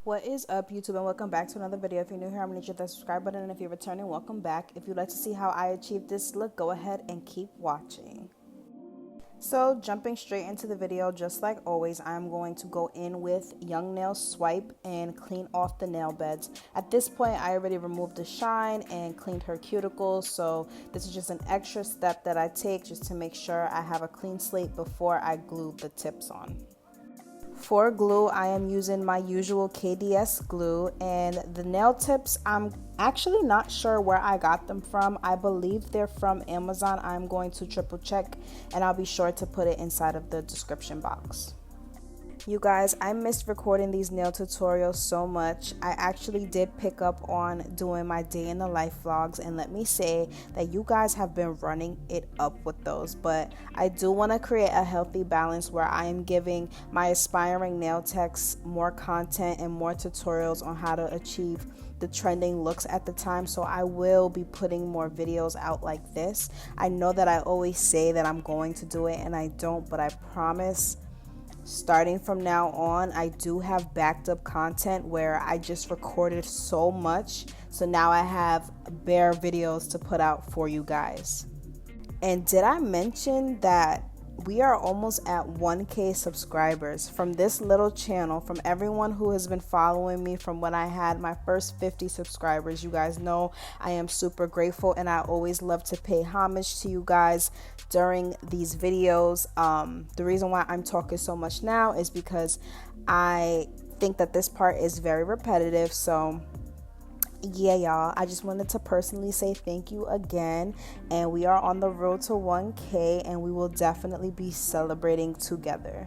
What is up, YouTube, and welcome back to another video. If you're new here, I'm going to hit the subscribe button, and if you're returning, welcome back. If you'd like to see how I achieved this look, go ahead and keep watching. So jumping straight into the video, just like always, I'm going to go in with Young Nail Swipe and clean off the nail beds. At this point, I already removed the shine and cleaned her cuticles, so this is just an extra step that I take just to make sure I have a clean slate before I glue the tips on. For glue, I am using my usual KDS glue, and the nail tips, I'm actually not sure where I got them from. I believe they're from Amazon. I'm going to triple check, and I'll be sure to put it inside of the description box. You guys, I missed recording these nail tutorials so much. I actually did pick up on doing my day in the life vlogs, and let me say that you guys have been running it up with those, but I do want to create a healthy balance where I am giving my aspiring nail techs more content and more tutorials on how to achieve the trending looks at the time. So I will be putting more videos out like this. I know that I always say that I'm going to do it and I don't, but I promise starting from now on, I do have backed up content where I just recorded so much. So now I have bare videos to put out for you guys. And did I mention that we are almost at 1K subscribers from this little channel, from everyone who has been following me from when I had my first 50 subscribers. You guys know I am super grateful, and I always love to pay homage to you guys during these videos. The reason why I'm talking so much now is because I think that this part is very repetitive. So yeah, y'all, I just wanted to personally say thank you again, and we are on the road to 1K, and we will definitely be celebrating together.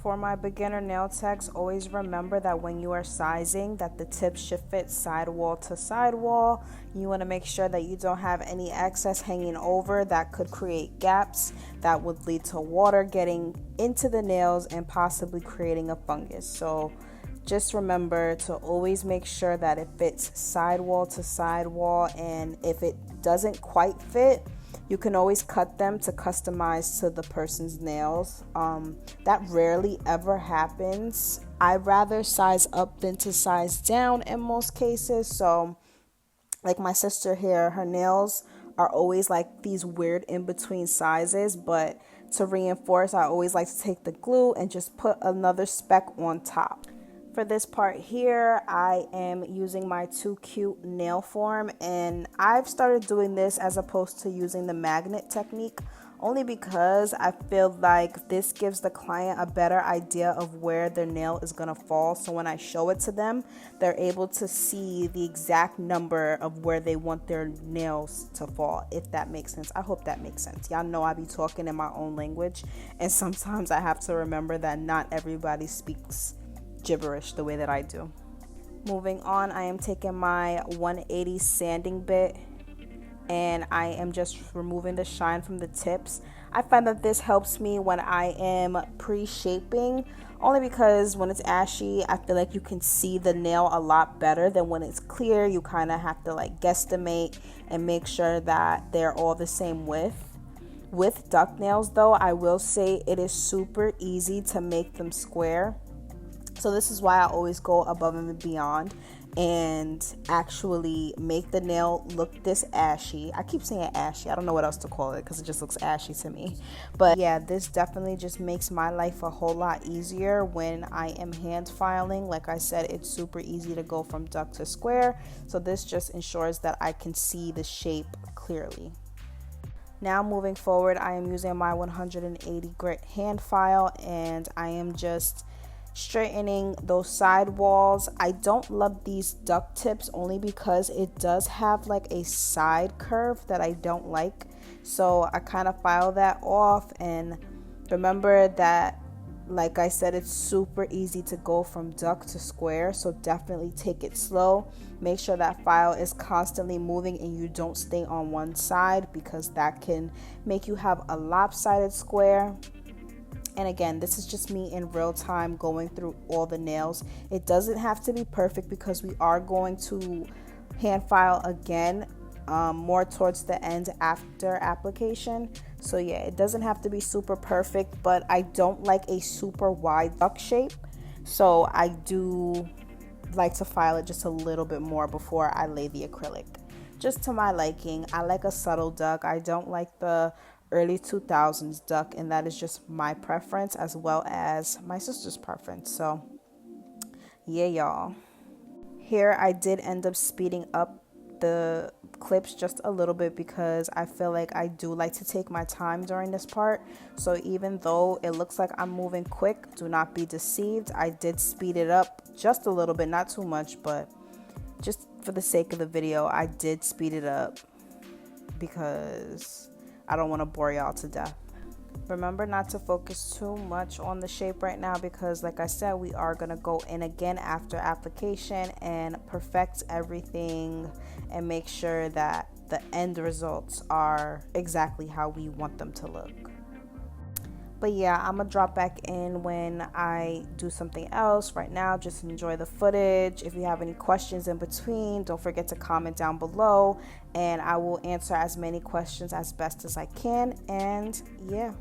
For my beginner nail techs, always remember that when you are sizing, that the tips should fit sidewall to sidewall. You want to make sure that you don't have any excess hanging over that could create gaps that would lead to water getting into the nails and possibly creating a fungus. So just remember to always make sure that it fits sidewall to sidewall, and if it doesn't quite fit, you can always cut them to customize to the person's nails. That rarely ever happens. I rather size up than to size down in most cases. So like my sister here, her nails are always like these weird in between sizes, but to reinforce, I always like to take the glue and just put another speck on top. For this part here, I am using my Too Cute nail form, and I've started doing this as opposed to using the magnet technique, only because I feel like this gives the client a better idea of where their nail is going to fall. So when I show it to them, they're able to see the exact number of where they want their nails to fall, if that makes sense. I hope that makes sense. Y'all know I be talking in my own language, and sometimes I have to remember that not everybody speaks gibberish the way that I do. Moving on, I am taking my 180 sanding bit, and I am just removing the shine from the tips. I find that this helps me when I am pre-shaping, only because when it's ashy, I feel like you can see the nail a lot better than when it's clear. You kind of have to like guesstimate and make sure that they're all the same width. With duck nails though, I will say it is super easy to make them square. So this is why I always go above and beyond and actually make the nail look this ashy. I keep saying ashy. I don't know what else to call it because it just looks ashy to me. But yeah, this definitely just makes my life a whole lot easier when I am hand filing. Like I said, it's super easy to go from duck to square. So this just ensures that I can see the shape clearly. Now moving forward, I am using my 180 grit hand file, and I am just straightening those side walls. I don't love these duck tips only because it does have like a side curve that I don't like. So I kind of file that off, and remember that, like I said, it's super easy to go from duck to square. So definitely take it slow. Make sure that file is constantly moving and you don't stay on one side, because that can make you have a lopsided square. And again, this is just me in real time going through all the nails. It doesn't have to be perfect because we are going to hand file again more towards the end after application. So yeah, it doesn't have to be super perfect, but I don't like a super wide duck shape. So I do like to file it just a little bit more before I lay the acrylic. Just to my liking. I like a subtle duck. I don't like the early 2000s duck, and that is just my preference as well as my sister's preference. So yeah, y'all. Here I did end up speeding up the clips just a little bit because I feel like I do like to take my time during this part. So even though it looks like I'm moving quick, do not be deceived. I did speed it up just a little bit, not too much, but just for the sake of the video, I did speed it up because I don't want to bore y'all to death. Remember not to focus too much on the shape right now because like I said, we are going to go in again after application and perfect everything and make sure that the end results are exactly how we want them to look. But yeah, I'm gonna drop back in when I do something else. Right now, just enjoy the footage. If you have any questions in between, don't forget to comment down below and I will answer as many questions as best as I can. And yeah.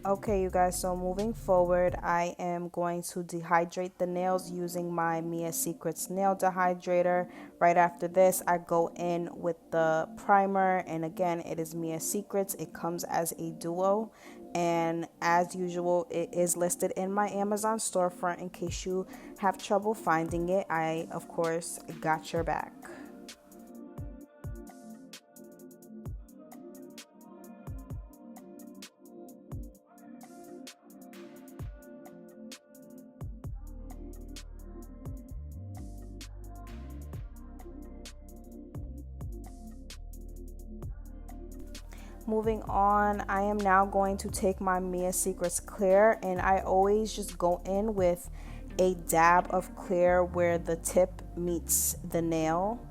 Okay, you guys, so moving forward, I am going to dehydrate the nails using my Mia Secrets nail dehydrator. Right after this, I go in with the primer, and again, it is Mia Secrets. It comes as a duo, and as usual, it is listed in my Amazon storefront in case you have trouble finding it. I, of course, got your back. Moving on, I am now going to take my Mia Secrets clear, and I always just go in with a dab of clear where the tip meets the nail,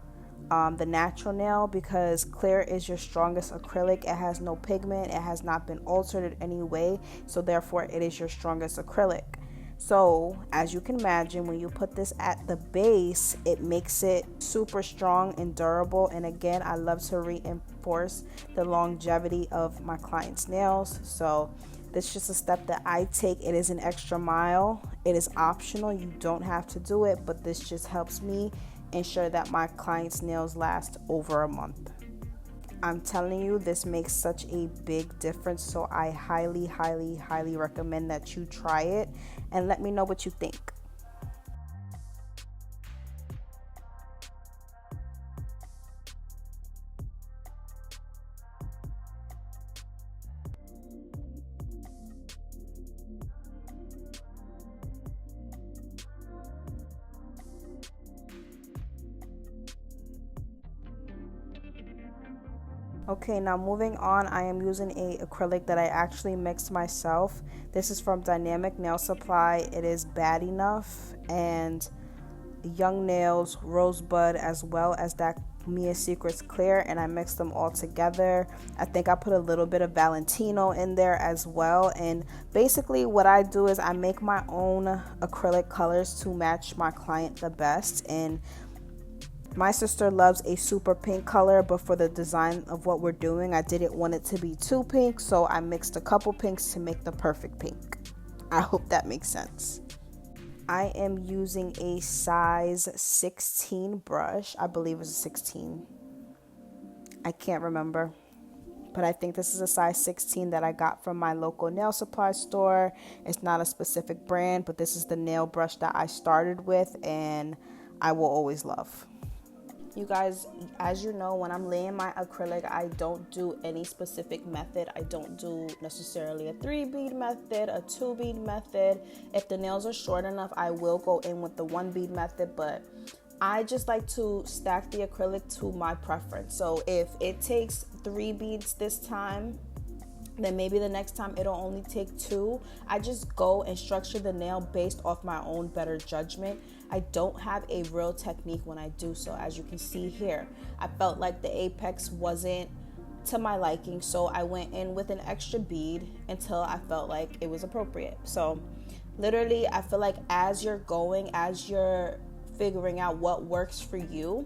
the natural nail, because clear is your strongest acrylic. It has no pigment, it has not been altered in any way, so therefore it is your strongest acrylic. So as you can imagine, when you put this at the base, it makes it super strong and durable. And again, I love to reinforce the longevity of my clients' nails. So this is just a step that I take. It is an extra mile. It is optional. You don't have to do it, but this just helps me ensure that my clients' nails last over a month. I'm telling you, this makes such a big difference, so I highly, highly, highly recommend that you try it and let me know what you think. Okay, now moving on, I am using a acrylic that I actually mixed myself. This is from Dynamic Nail Supply. It is Bad Enough and Young Nails Rosebud, as well as that Mia Secrets Clear, and I mixed them all together. I think I put a little bit of Valentino in there as well. And basically what I do is I make my own acrylic colors to match my client the best. And My sister loves a super pink color, but for the design of what we're doing, I didn't want it to be too pink, so I mixed a couple pinks to make the perfect pink. I hope that makes sense. I am using a size 16 brush. I believe it's a 16. I can't remember, but I think this is a size 16 that I got from my local nail supply store. It's not a specific brand, but this is the nail brush that I started with and I will always love. You guys, as you know, when I'm laying my acrylic, I don't do any specific method. I don't do necessarily a 3-bead method, a 2-bead method. If the nails are short enough, I will go in with the 1-bead method, but I just like to stack the acrylic to my preference. So if it takes 3 beads this time, then maybe the next time it'll only take 2. I just go and structure the nail based off my own better judgment. I don't have a real technique when I do so. As you can see here, I felt like the apex wasn't to my liking, so I went in with an extra bead until I felt like it was appropriate. So literally, I feel like as you're figuring out what works for you,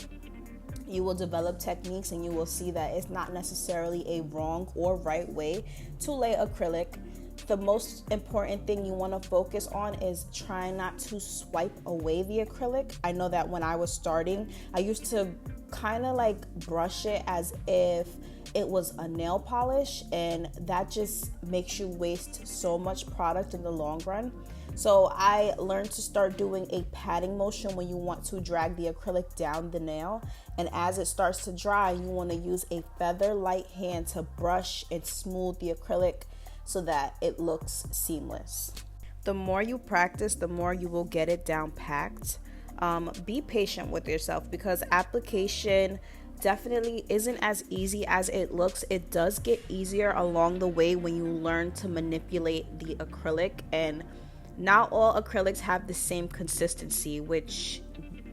you will develop techniques and you will see that it's not necessarily a wrong or right way to lay acrylic. The most important thing you want to focus on is trying not to swipe away the acrylic. I know that when I was starting, I used to kind of like brush it as if it was a nail polish, and that just makes you waste so much product in the long run. So I learned to start doing a patting motion when you want to drag the acrylic down the nail. And as it starts to dry, you want to use a feather light hand to brush and smooth the acrylic so that it looks seamless. The more you practice, the more you will get it down packed. Be patient with yourself because application definitely isn't as easy as it looks. It does get easier along the way when you learn to manipulate the acrylic, and not all acrylics have the same consistency, which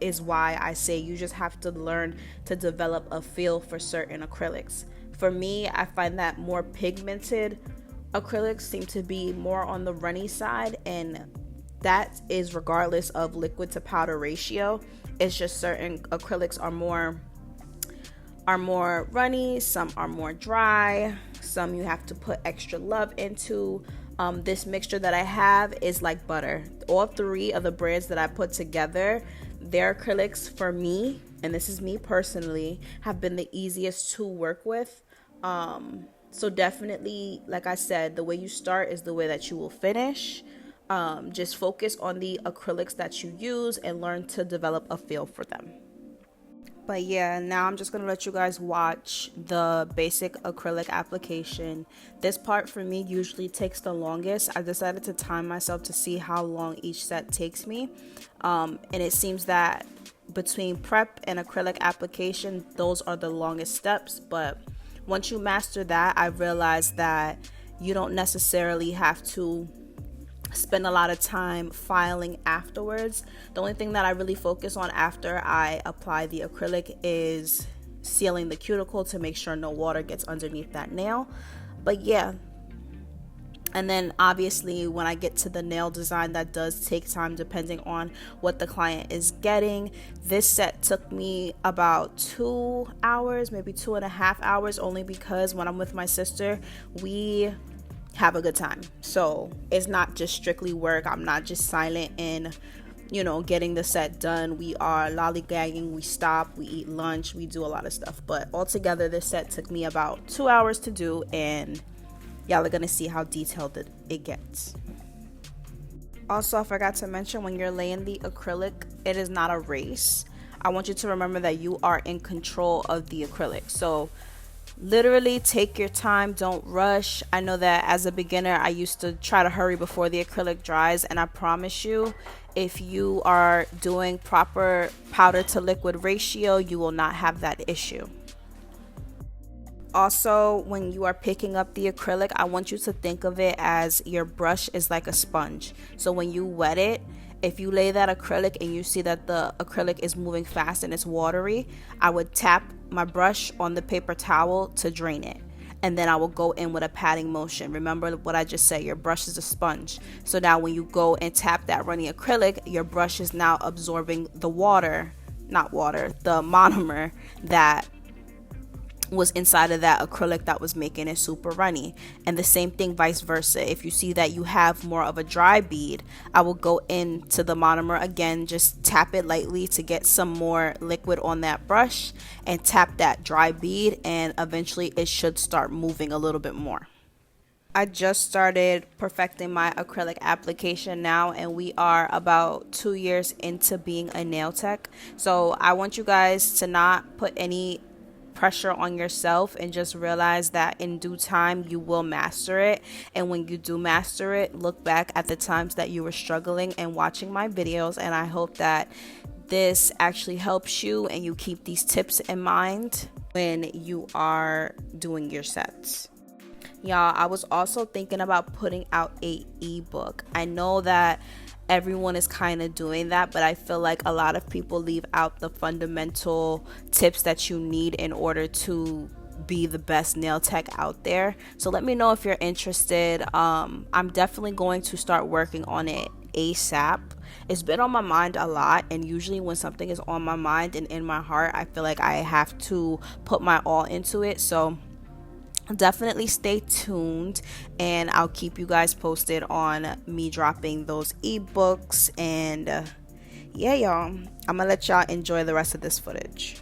is why I say you just have to learn to develop a feel for certain acrylics. For me, I find that more pigmented acrylics seem to be more on the runny side, and that is regardless of liquid to powder ratio. It's just certain acrylics are more runny, some are more dry, some you have to put extra love into. This mixture that I have is like butter. All 3 of the brands that I put together, their acrylics for me, and this is me personally, have been the easiest to work with. So definitely, like I said, the way you start is the way that you will finish. Just focus on the acrylics that you use and learn to develop a feel for them. But yeah, now I'm just going to let you guys watch the basic acrylic application. This part for me usually takes the longest. I decided to time myself to see how long each set takes me. And it seems that between prep and acrylic application, those are the longest steps. But once you master that, I realized that you don't necessarily have to spend a lot of time filing afterwards. The only thing that I really focus on after I apply the acrylic is sealing the cuticle to make sure no water gets underneath that nail. But yeah, and then obviously when I get to the nail design, that does take time depending on what the client is getting. This set took me about 2 hours, maybe 2.5 hours, only because when I'm with my sister, we have a good time. So it's not just strictly work. I'm not just silent and getting the set done. We are lollygagging, we stop, we eat lunch, we do a lot of stuff. But altogether, this set took me about 2 hours to do, and y'all are gonna see how detailed it gets. Also, I forgot to mention, when you're laying the acrylic, it is not a race. I want you to remember that you are in control of the acrylic. So literally take your time, don't rush. I know that as a beginner, I used to try to hurry before the acrylic dries, and I promise you, if you are doing proper powder to liquid ratio, you will not have that issue. Also, when you are picking up the acrylic, I want you to think of it as your brush is like a sponge. So when you wet it, if you lay that acrylic and you see that the acrylic is moving fast and it's watery, I would tap my brush on the paper towel to drain it. And then I will go in with a patting motion. Remember what I just said, your brush is a sponge. So now when you go and tap that runny acrylic, your brush is now absorbing the water not water, the monomer that was inside of that acrylic that was making it super runny. And the same thing vice versa. If you see that you have more of a dry bead, I will go into the monomer again, just tap it lightly to get some more liquid on that brush and tap that dry bead, and eventually it should start moving a little bit more. I just started perfecting my acrylic application now, and we are about 2 years into being a nail tech. So I want you guys to not put any pressure on yourself and just realize that in due time you will master it. And when you do master it, look back at the times that you were struggling and watching my videos, and I hope that this actually helps you and you keep these tips in mind when you are doing your sets. Y'all, I was also thinking about putting out a ebook. I know that everyone is kind of doing that, but I feel like a lot of people leave out the fundamental tips that you need in order to be the best nail tech out there. So let me know if you're interested. I'm definitely going to start working on it ASAP. It's been on my mind a lot, and usually when something is on my mind and in my heart, I feel like I have to put my all into it. So definitely stay tuned, and I'll keep you guys posted on me dropping those ebooks. And yeah, y'all, I'm gonna let y'all enjoy the rest of this footage.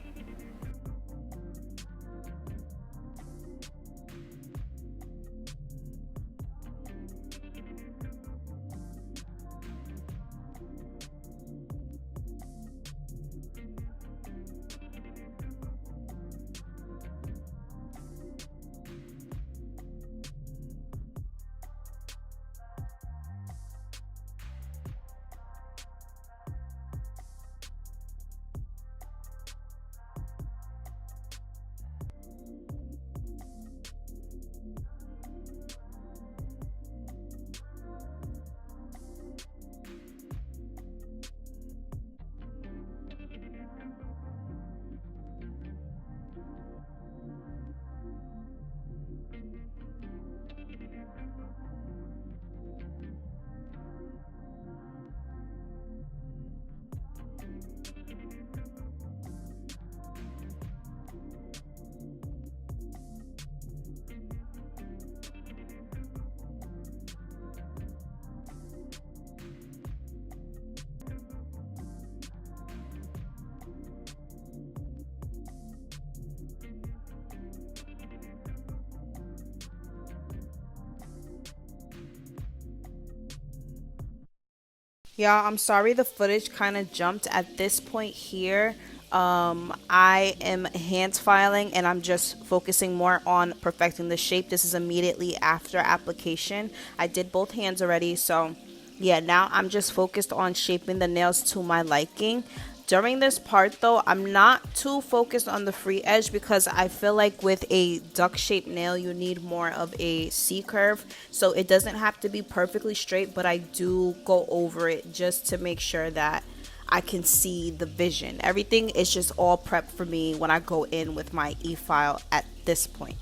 Y'all, I'm sorry the footage kind of jumped at this point here. I am hand filing and I'm just focusing more on perfecting the shape. This is immediately after application. I did both hands already, so yeah, now I'm just focused on shaping the nails to my liking. During this part though, I'm not too focused on the free edge because I feel like with a duck shaped nail you need more of a C curve, so it doesn't have to be perfectly straight, but I do go over it just to make sure that I can see the vision. Everything is just all prepped for me when I go in with my e-file at this point.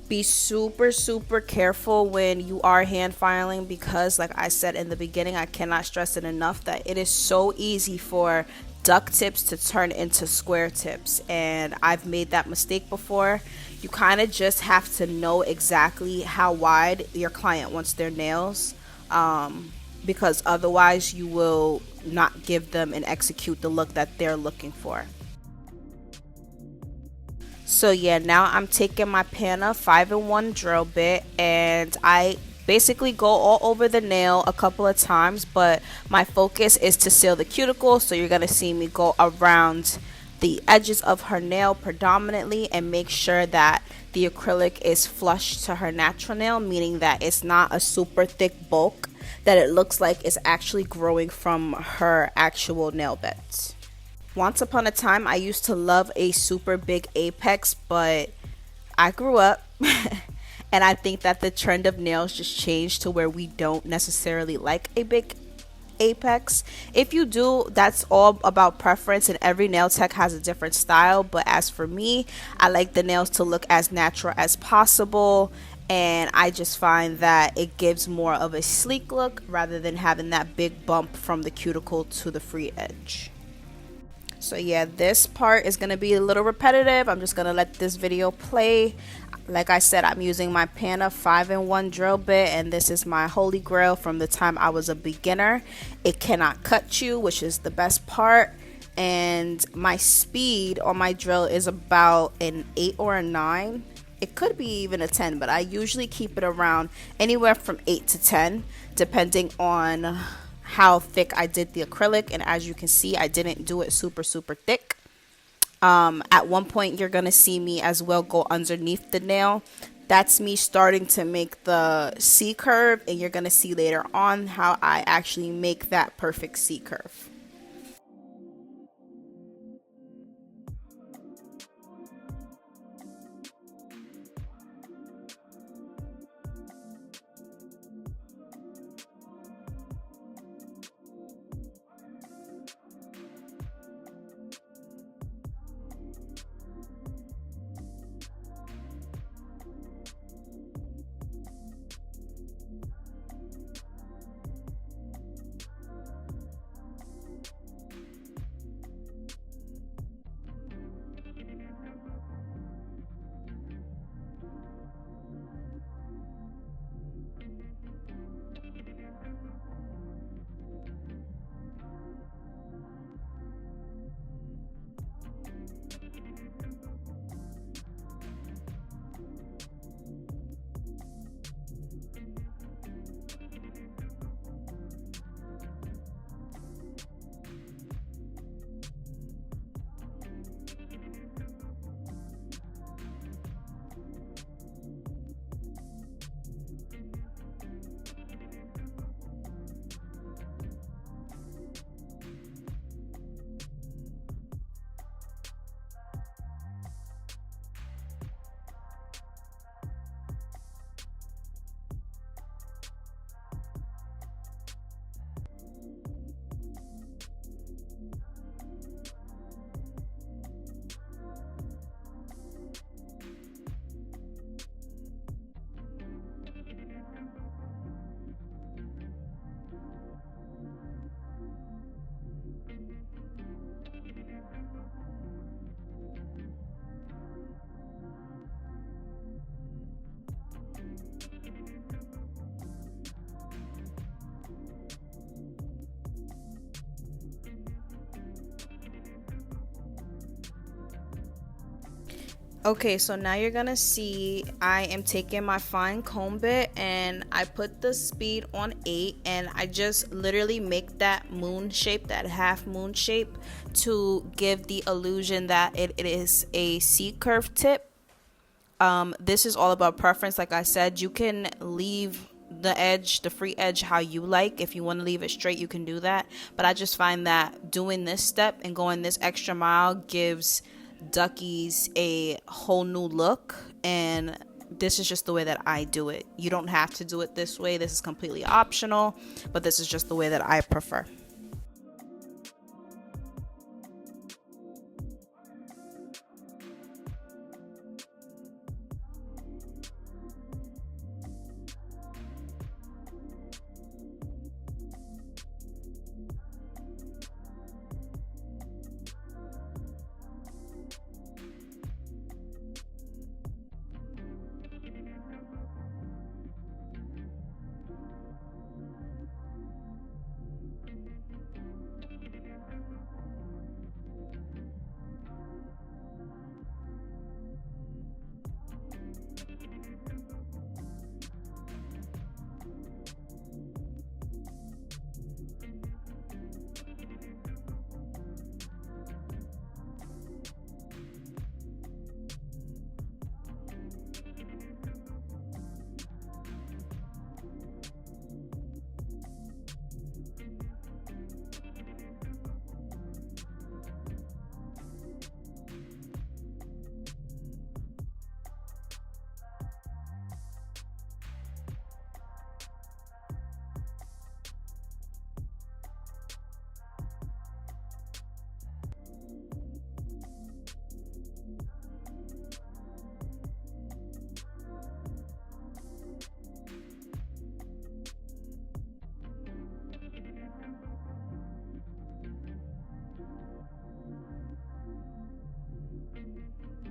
Be super careful when you are hand filing because, like I said in the beginning, I cannot stress it enough that it is so easy for duck tips to turn into square tips, and I've made that mistake before. You kind of just have to know exactly how wide your client wants their nails, because otherwise you will not give them and execute the look that they're looking for. So yeah, now I'm taking my Pana 5-in-1 drill bit and I basically go all over the nail a couple of times, but my focus is to seal the cuticle, so you're going to see me go around the edges of her nail predominantly and make sure that the acrylic is flush to her natural nail, meaning that it's not a super thick bulk that it looks like it's actually growing from her actual nail beds. Once upon a time, I used to love a super big apex, but I grew up and I think that the trend of nails just changed to where we don't necessarily like a big apex. If you do, that's all about preference, and every nail tech has a different style, but as for me, I like the nails to look as natural as possible, and I just find that it gives more of a sleek look rather than having that big bump from the cuticle to the free edge. So yeah, this part is going to be a little repetitive. I'm just going to let this video play. Like I said, I'm using my Pana 5-in-1 drill bit, and this is my holy grail from the time I was a beginner. It cannot cut you, which is the best part. And my speed on my drill is about an 8 or a 9. It could be even a 10, but I usually keep it around anywhere from 8 to 10, depending on how thick I did the acrylic. And as you can see, I didn't do it super thick. At one point you're gonna see me as well go underneath the nail. That's me starting to make the C curve, and you're gonna see later on how I actually make that perfect C curve. Okay, so now you're gonna see I am taking my fine comb bit and I put the speed on 8, and I just literally make that moon shape, that half moon shape, to give the illusion that it is a C curve tip. This is all about preference. Like I said, you can leave the edge, the free edge, how you like. If you want to leave it straight, you can do that, but I just find that doing this step and going this extra mile gives Duckies a whole new look, and this is just the way that I do it. You don't have to do it this way. This is completely optional, but this is just the way that I prefer.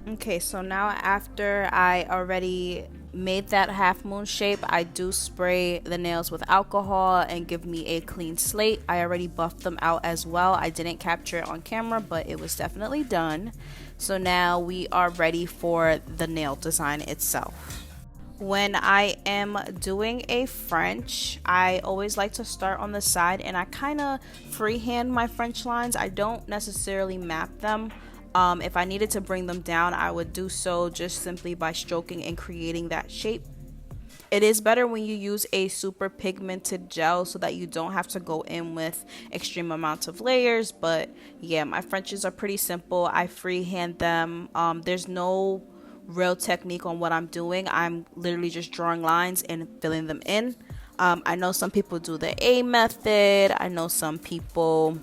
Okay, so now after I already made that half moon shape, I do spray the nails with alcohol and give me a clean slate. I already buffed them out as well. I didn't capture it on camera, but it was definitely done. So now we are ready for the nail design itself. When I am doing a French, I always like to start on the side and I kind of freehand my French lines. I don't necessarily map them. If I needed to bring them down, I would do so just simply by stroking and creating that shape. It is better when you use a super pigmented gel so that you don't have to go in with extreme amounts of layers. But yeah, my Frenches are pretty simple. I freehand them. There's no real technique on what I'm doing. I'm literally just drawing lines and filling them in. I know some people do the A method. I know some people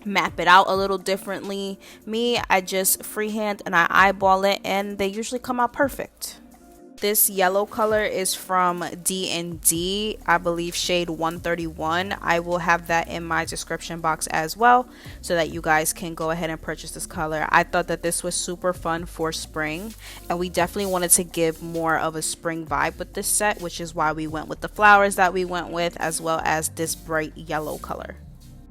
map it out a little differently. Me, I just freehand and I eyeball it and they usually come out perfect. This yellow color is from D&D, I believe shade 131. I will have that in my description box as well so that you guys can go ahead and purchase this color. I thought that this was super fun for spring and we definitely wanted to give more of a spring vibe with this set, which is why we went with the flowers that we went with as well as this bright yellow color.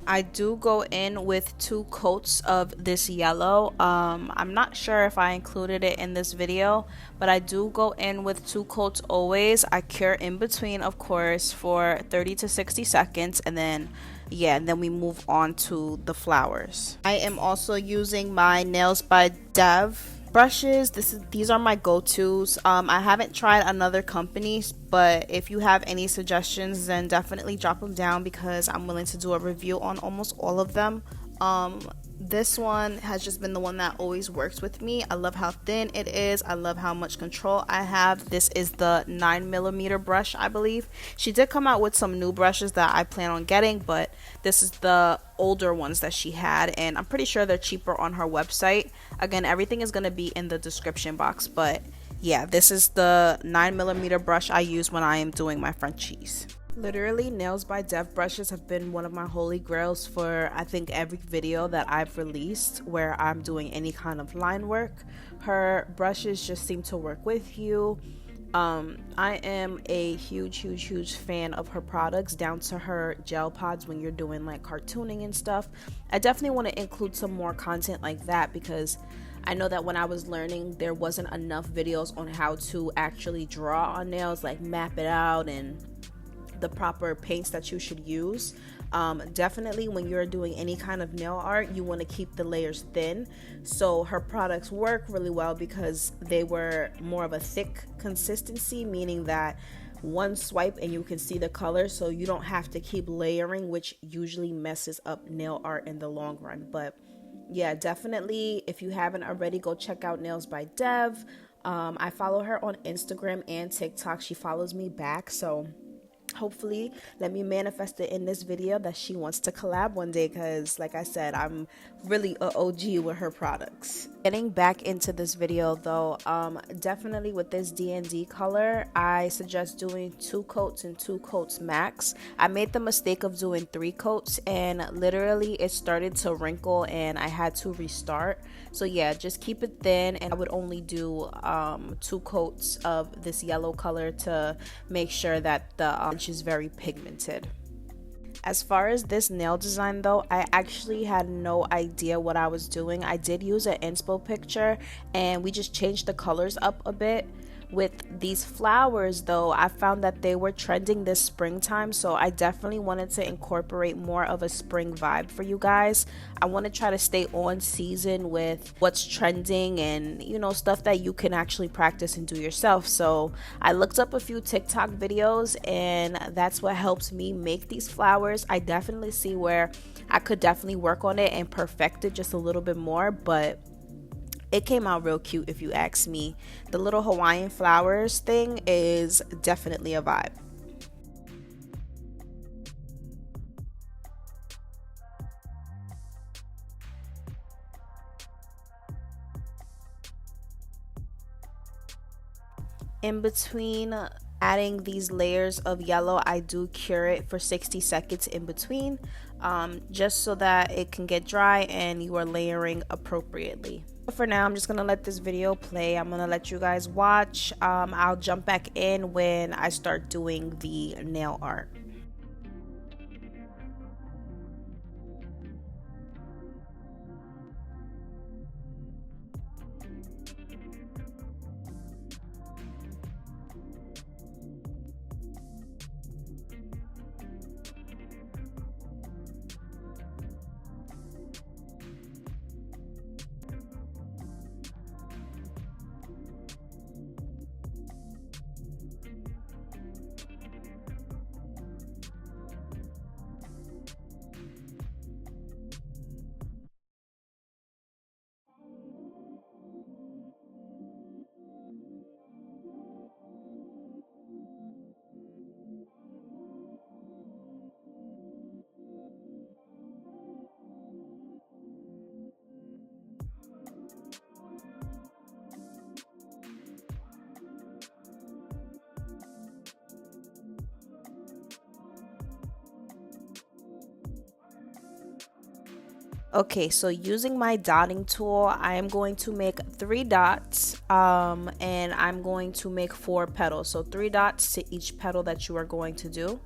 I do go in with 2 coats of this yellow. I'm not sure if I included it in this video, but I do go in with 2 coats always. I cure in between, of course, for 30 to 60 seconds and then then we move on to the flowers. I am also using my Nails by Dev brushes. These are my go-tos. I haven't tried another company's, but if you have any suggestions, then definitely drop them down because I'm willing to do a review on almost all of them. This one has just been the one that always works with me. I love how thin it is. I love how much control I have. This is the 9mm brush, I believe. She did come out with some new brushes that I plan on getting, but this is the older ones that she had, and I'm pretty sure they're cheaper on her website. Again, everything is going to be in the description box, but yeah, this is the 9mm brush I use when I am doing my Frenchies. Literally, Nails by Dev brushes have been one of my holy grails for I think every video that I've released where I'm doing any kind of line work. Her brushes just seem to work with you. I am a huge fan of her products, down to her gel pods when you're doing like cartooning and stuff. I definitely want to include some more content like that because I know that when I was learning there wasn't enough videos on how to actually draw on nails, like map it out and the proper paints that you should use. Definitely when you're doing any kind of nail art, you want to keep the layers thin. So her products work really well because they were more of a thick consistency, meaning that one swipe and you can see the color, so you don't have to keep layering, which usually messes up nail art in the long run. But yeah, definitely if you haven't already, go check out Nails by Dev. I follow her on Instagram and TikTok. She follows me back, so hopefully let me manifest it in this video that she wants to collab one day, because like I said, I'm really a OG with her products. Getting back into this video though, definitely with this D&D color, I suggest doing 2 coats and 2 coats max. I made the mistake of doing 3 coats and literally it started to wrinkle and I had to restart. So yeah, just keep it thin, and I would only do 2 coats of this yellow color to make sure that the is very pigmented. As far as this nail design though, I actually had no idea what I was doing. I did use an inspo picture and we just changed the colors up a bit. With these flowers though, I found that they were trending this springtime, so I definitely wanted to incorporate more of a spring vibe for you guys. I want to try to stay on season with what's trending and, you know, stuff that you can actually practice and do yourself. So I looked up a few TikTok videos and that's what helps me make these flowers. I definitely see where I could definitely work on it and perfect it just a little bit more, but it came out real cute if you ask me. The little Hawaiian flowers thing is definitely a vibe. In between adding these layers of yellow, I do cure it for 60 seconds in between, just so that it can get dry and you are layering appropriately. For now, I'm just gonna let this video play. I'm gonna let you guys watch. I'll jump back in when I start doing the nail art. Okay, so using my dotting tool, I am going to make 3 dots, and I'm going to make 4 petals. So 3 dots to each petal that you are going to do.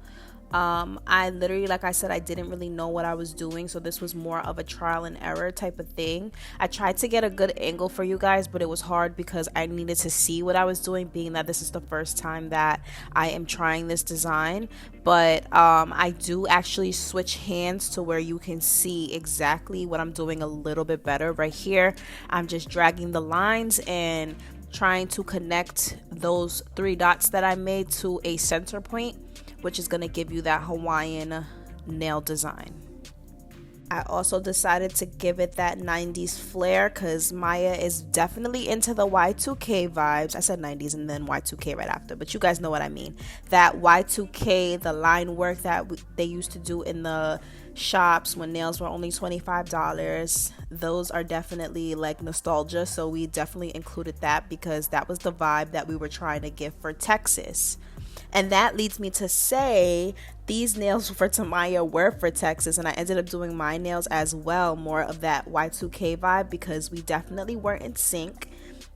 I literally, like I said, I didn't really know what I was doing, so this was more of a trial and error type of thing. I tried to get a good angle for you guys, but it was hard because I needed to see what I was doing, being that this is the first time that I am trying this design. But I do actually switch hands to where you can see exactly what I'm doing a little bit better. Right here, I'm just dragging the lines and trying to connect those 3 dots that I made to a center point, which is going to give you that Hawaiian nail design. I also decided to give it that 90s flair because Maya is definitely into the Y2K vibes. I said 90s and then Y2K right after, but you guys know what I mean. That Y2K, the line work that they used to do in the shops when nails were only $25, those are definitely like nostalgia, so we definitely included that because that was the vibe that we were trying to give for Texas. And that leads me to say these nails for Tamaya were for Texas, and I ended up doing my nails as well, more of that Y2K vibe, because we definitely were in sync.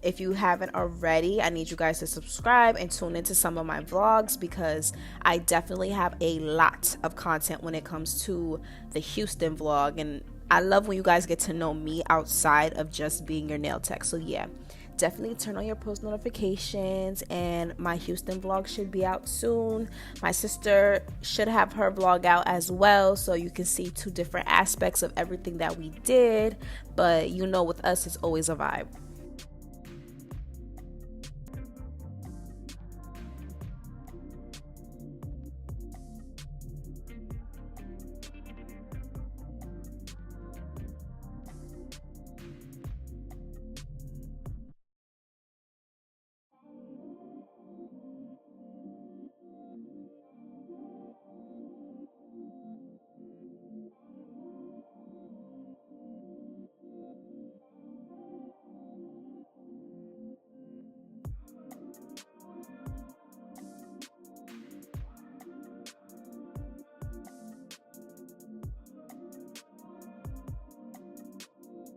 If you haven't already, I need you guys to subscribe and tune into some of my vlogs because I definitely have a lot of content when it comes to the Houston vlog, and I love when you guys get to know me outside of just being your nail tech. So yeah, definitely turn on your post notifications, and my Houston vlog should be out soon. My sister should have her vlog out as well, so you can see 2 different aspects of everything that we did. But you know, with us, it's always a vibe.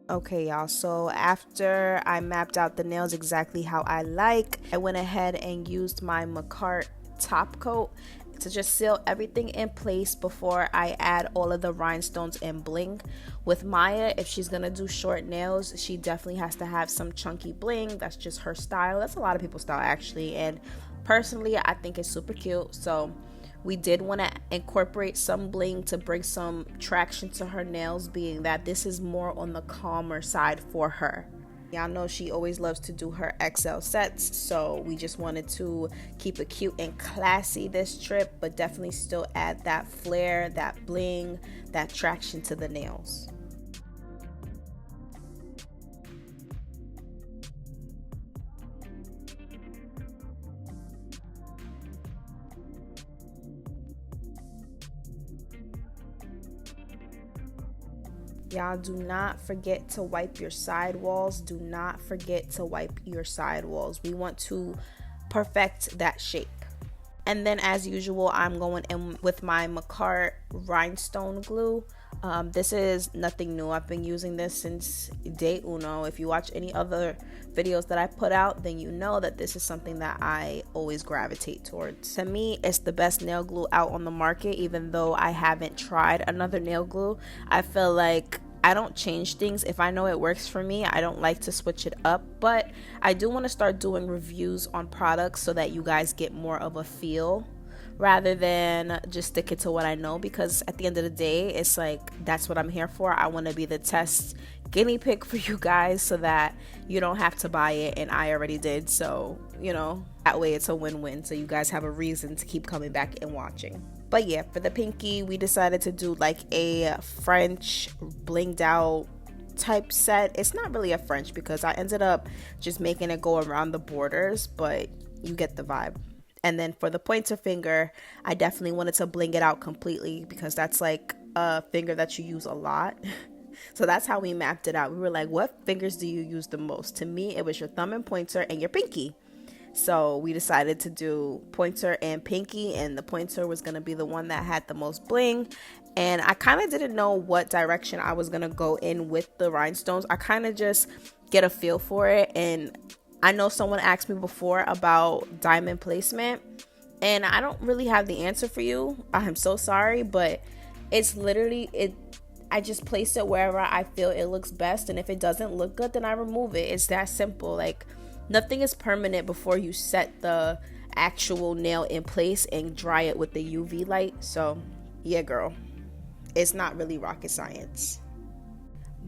Okay, y'all, so after I mapped out the nails exactly how I like, I went ahead and used my Macart top coat to just seal everything in place before I add all of the rhinestones and bling. With Maya, if she's gonna do short nails, she definitely has to have some chunky bling. That's just her style. That's a lot of people's style actually, and personally I think it's super cute. So we did want to incorporate some bling to bring some traction to her nails, being that this is more on the calmer side for her. Y'all know she always loves to do her XL sets, so we just wanted to keep it cute and classy this trip, but definitely still add that flair, that bling, that traction to the nails. Y'all, do not forget to wipe your sidewalls. Do not forget to wipe your sidewalls. We want to perfect that shape. And then as usual, I'm going in with my Macart rhinestone glue. This is nothing new. I've been using this since day uno. If you watch any other videos that I put out, then you know that this is something that I always gravitate towards. To me, it's the best nail glue out on the market, even though I haven't tried another nail glue. I feel like I don't change things. If I know it works for me, I don't like to switch it up, but I do want to start doing reviews on products so that you guys get more of a feel rather than just stick it to what I know, because at the end of the day, it's like that's what I'm here for. I want to be the test guinea pig for you guys so that you don't have to buy it, and I already did, so you know, that way it's a win-win, so you guys have a reason to keep coming back and watching. But yeah, for the pinky, we decided to do like a French blinged out type set. It's not really a French because I ended up just making it go around the borders, but you get the vibe. And then for the pointer finger, I definitely wanted to bling it out completely because that's like a finger that you use a lot. So that's how we mapped it out. We were like, what fingers do you use the most? To me, it was your thumb and pointer and your pinky. So we decided to do pointer and pinky, and the pointer was going to be the one that had the most bling. And I kind of didn't know what direction I was going to go in with the rhinestones. I kind of just get a feel for it. And I know someone asked me before about diamond placement, and I don't really have the answer for you. I'm so sorry, but it's literally it. I just place it wherever I feel it looks best, and if it doesn't look good, then I remove it. It's that simple. Like, nothing is permanent before you set the actual nail in place and dry it with the UV light. So yeah, girl, it's not really rocket science.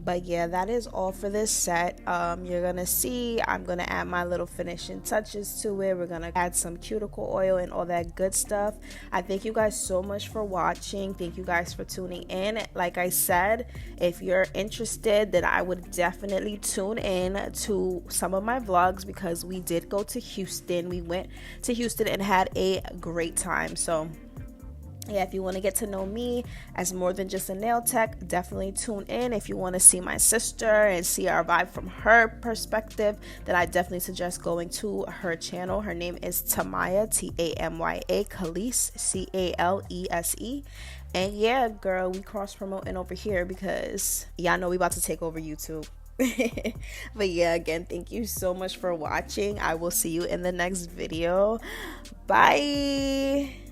But yeah, that is all for this set. You're gonna see I'm gonna add my little finishing touches to it. We're gonna add some cuticle oil and all that good stuff. I thank you guys so much for watching. Thank you guys for tuning in. Like I said, if you're interested, then I would definitely tune in to some of my vlogs, because we did go to Houston. We went to Houston and had a great time. So yeah, if you want to get to know me as more than just a nail tech, definitely tune in. If you want to see my sister and see our vibe from her perspective, then I definitely suggest going to her channel. Her name is Tamaya, Tamya, Calise, Calese. And yeah, girl, we cross promoting over here because y'all know we about to take over YouTube. But yeah, again, thank you so much for watching. I will see you in the next video. Bye.